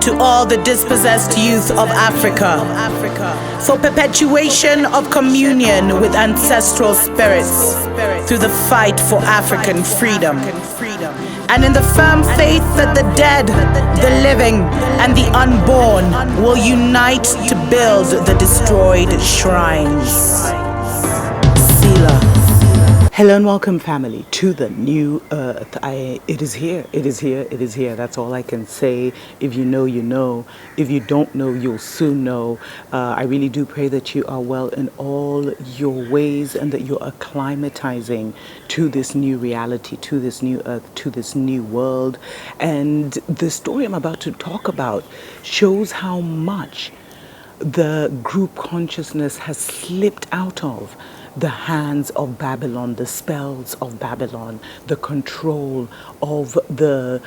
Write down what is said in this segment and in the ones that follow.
to all the dispossessed youth of Africa, for perpetuation of communion with ancestral spirits through the fight for African freedom, and in the firm faith that the dead, the living, and the unborn will unite to build the destroyed shrines. Selah. Hello and welcome, family, to the new earth. It is here, it is here, it is here. That's all I can say. If you know, you know. If you don't know, you'll soon know. I really do pray that you are well in all your ways and that you are acclimatizing to this new reality, to this new earth, to this new world. And the story I'm about to talk about shows how much the group consciousness has slipped out of the hands of Babylon, the spells of Babylon, the control of the,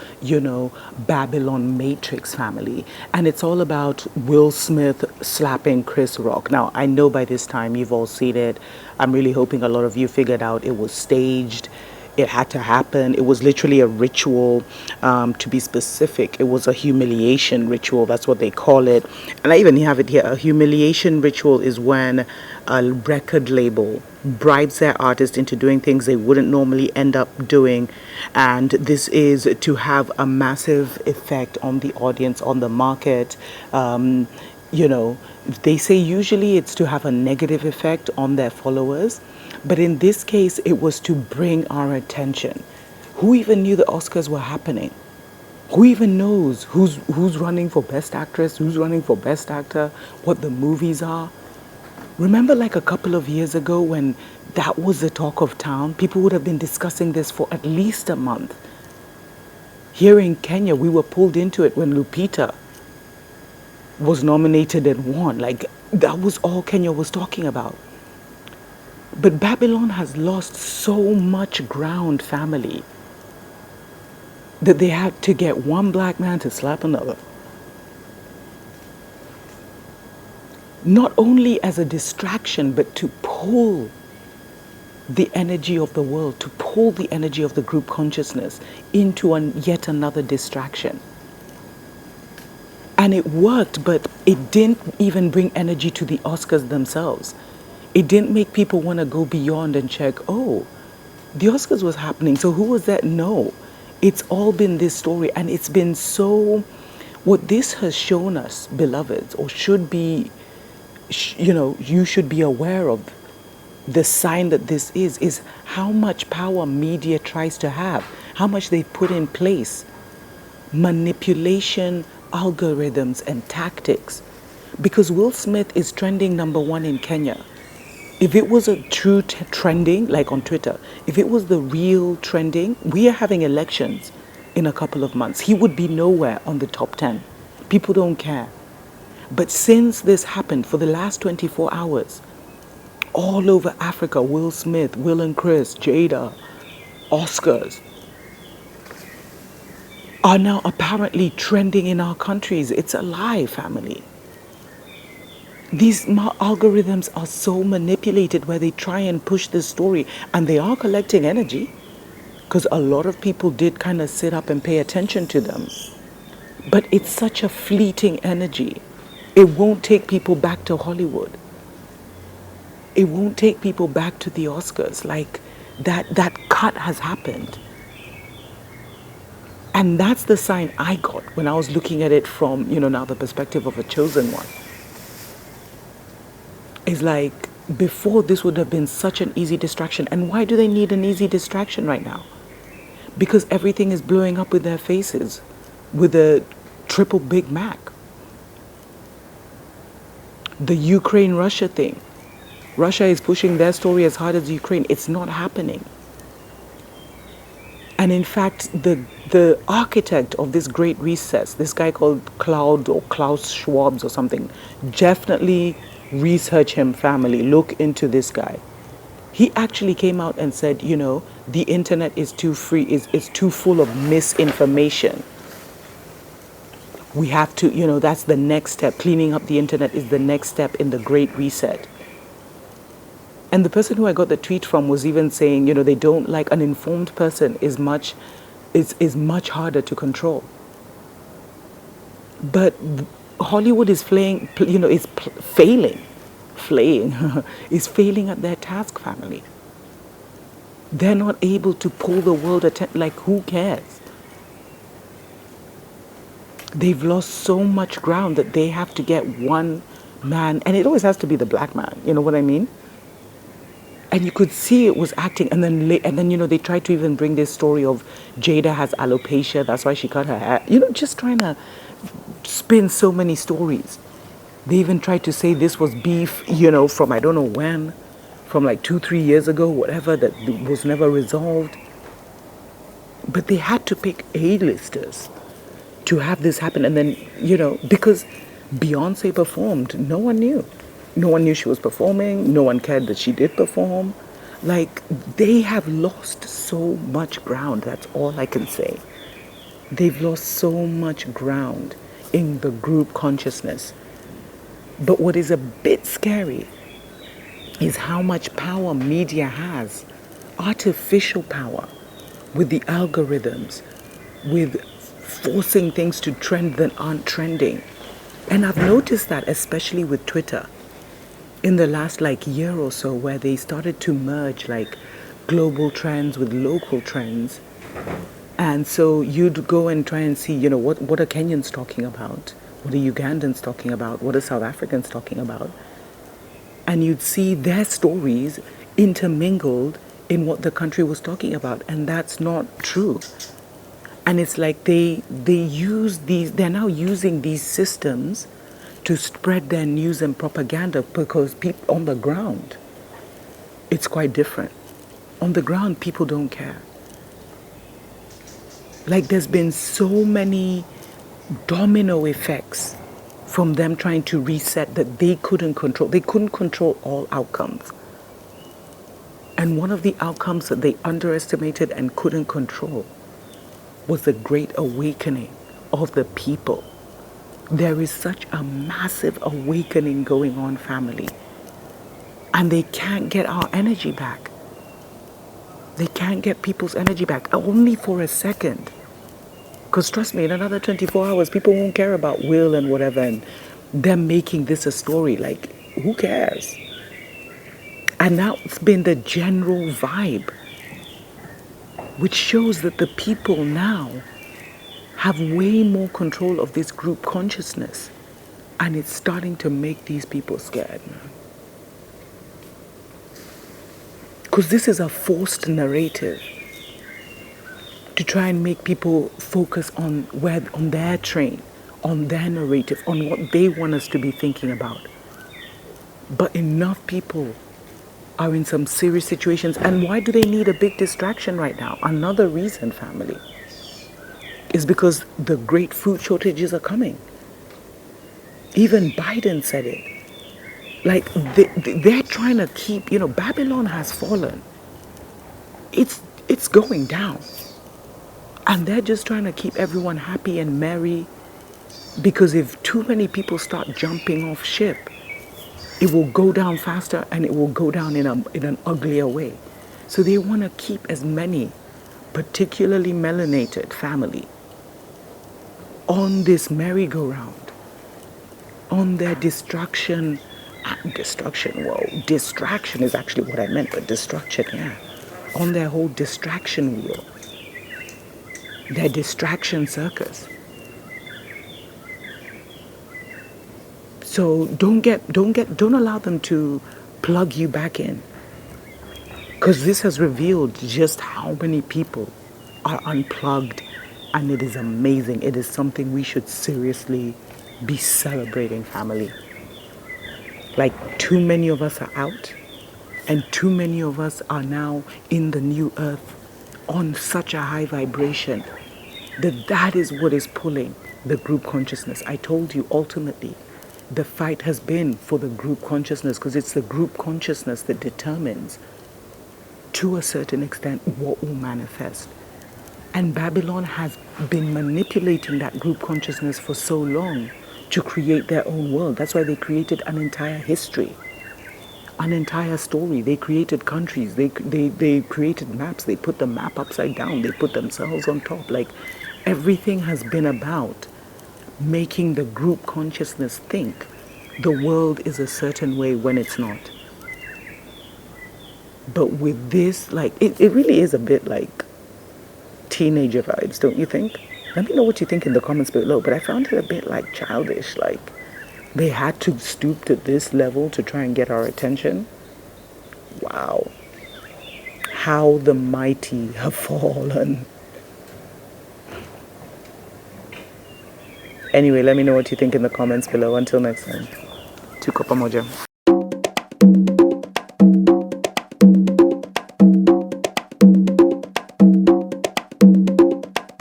Babylon Matrix family. And it's all about Will Smith slapping Chris Rock. Now, I know by this time you've all seen it. I'm really hoping a lot of you figured out it was staged. It had to happen. It was literally a ritual, to be specific. It was a humiliation ritual. That's what they call it. And I even have it here. A humiliation ritual is when a record label bribes their artist into doing things they wouldn't normally end up doing. And this is to have a massive effect on the audience, on the market. They say usually it's to have a negative effect on their followers. But in this case, it was to bring our attention. Who even knew the Oscars were happening? Who even knows who's running for Best Actress, who's running for Best Actor, what the movies are? Remember like a couple of years ago when that was the talk of town? People would have been discussing this for at least a month. Here in Kenya, we were pulled into it when Lupita was nominated and won. Like, that was all Kenya was talking about. But Babylon has lost so much ground, family, that they had to get one black man to slap another. Not only as a distraction, but to pull the energy of the world, to pull the energy of the group consciousness into yet another distraction. And it worked, but it didn't even bring energy to the Oscars themselves. It didn't make people want to go beyond and check, oh, the Oscars was happening, so who was that? No. It's all been this story, and it's been so... What this has shown us, beloveds, or should be, you should be aware of, the sign that this is how much power media tries to have, how much they put in place, manipulation, algorithms, and tactics. Because Will Smith is trending #1 in Kenya. If it was a true trending, like on Twitter, if it was the real trending, we are having elections in a couple of months. He would be nowhere on the top 10. People don't care. But since this happened, for the last 24 hours, all over Africa, Will Smith, Will and Chris, Jada, Oscars, are now apparently trending in our countries. It's a lie, family. These algorithms are so manipulated where they try and push this story, and they are collecting energy because a lot of people did kind of sit up and pay attention to them. But it's such a fleeting energy. It won't take people back to Hollywood. It won't take people back to the Oscars. Like that cut has happened. And that's the sign I got when I was looking at it from, now the perspective of a chosen one. It's like, before this would have been such an easy distraction. And why do they need an easy distraction right now? Because everything is blowing up with their faces with a triple Big Mac. The Ukraine-Russia thing. Russia is pushing their story as hard as Ukraine. It's not happening. And in fact, the architect of this great recess, this guy called Klaus Schwab or something, definitely research him, family. Look into this guy. He actually came out and said, the internet is too free, is too full of misinformation. We have to, that's the next step. Cleaning up the internet is the next step in the Great Reset. And the person who I got the tweet from was even saying, they don't like an informed person is much harder to control. But Hollywood is failing, is failing at their task, family. They're not able to pull the world like, who cares? They've lost so much ground that they have to get one man, and it always has to be the black man, you know what I mean? And you could see it was acting, and then they tried to even bring this story of Jada has alopecia, that's why she cut her hair, just trying to spin so many stories. They even tried to say this was beef, from I don't know when, from like 2-3 years ago, whatever, that was never resolved. But they had to pick A-listers to have this happen. And then, because Beyonce performed, no one knew. No one knew she was performing. No one cared that she did perform. Like, they have lost so much ground. That's all I can say. They've lost so much ground in the group consciousness. But what is a bit scary is how much power media has, artificial power, with the algorithms, with forcing things to trend that aren't trending. And I've noticed that especially with Twitter in the last year or so, where they started to merge global trends with local trends. And so you'd go and try and see, what are Kenyans talking about? What are Ugandans talking about? What are South Africans talking about? And you'd see their stories intermingled in what the country was talking about. And that's not true. And it's like they're now using these systems to spread their news and propaganda, because people on the ground, it's quite different. On the ground, people don't care. There's been so many domino effects from them trying to reset that they couldn't control. They couldn't control all outcomes. And one of the outcomes that they underestimated and couldn't control was the great awakening of the people. There is such a massive awakening going on, family. And they can't get our energy back. They can't get people's energy back, only for a second. Because trust me, in another 24 hours, people won't care about Will and whatever, and them making this a story. Who cares? And that's been the general vibe, which shows that the people now have way more control of this group consciousness. And it's starting to make these people scared, man. Because this is a forced narrative to try and make people focus on their train, on their narrative, on what they want us to be thinking about. But enough people are in some serious situations. And why do they need a big distraction right now? Another reason, family, is because the great food shortages are coming. Even Biden said it. They're trying to keep, Babylon has fallen. It's going down. And they're just trying to keep everyone happy and merry, because if too many people start jumping off ship, it will go down faster, and it will go down in an uglier way. So they want to keep as many, particularly melanated family, on this merry-go-round, on their distraction is actually what I meant, but destruction, yeah. On their whole distraction wheel, their distraction circus. So don't allow them to plug you back in, because this has revealed just how many people are unplugged, and it is amazing. It is something we should seriously be celebrating, family. Too many of us are out, and too many of us are now in the new earth on such a high vibration that is what is pulling the group consciousness. I told you, ultimately, the fight has been for the group consciousness, because it's the group consciousness that determines, to a certain extent, what will manifest. And Babylon has been manipulating that group consciousness for so long to create their own world. That's why they created an entire history, an entire story. They created countries. They created maps. They put the map upside down. They put themselves on top. Everything has been about making the group consciousness think the world is a certain way when it's not. But with this, like, it really is a bit like teenager vibes, don't you think? Let me know what you think in the comments below, but I found it a bit like childish, like they had to stoop to this level to try and get our attention. Wow. How the mighty have fallen. Anyway, let me know what you think in the comments below. Until next time. Tuko pamoja.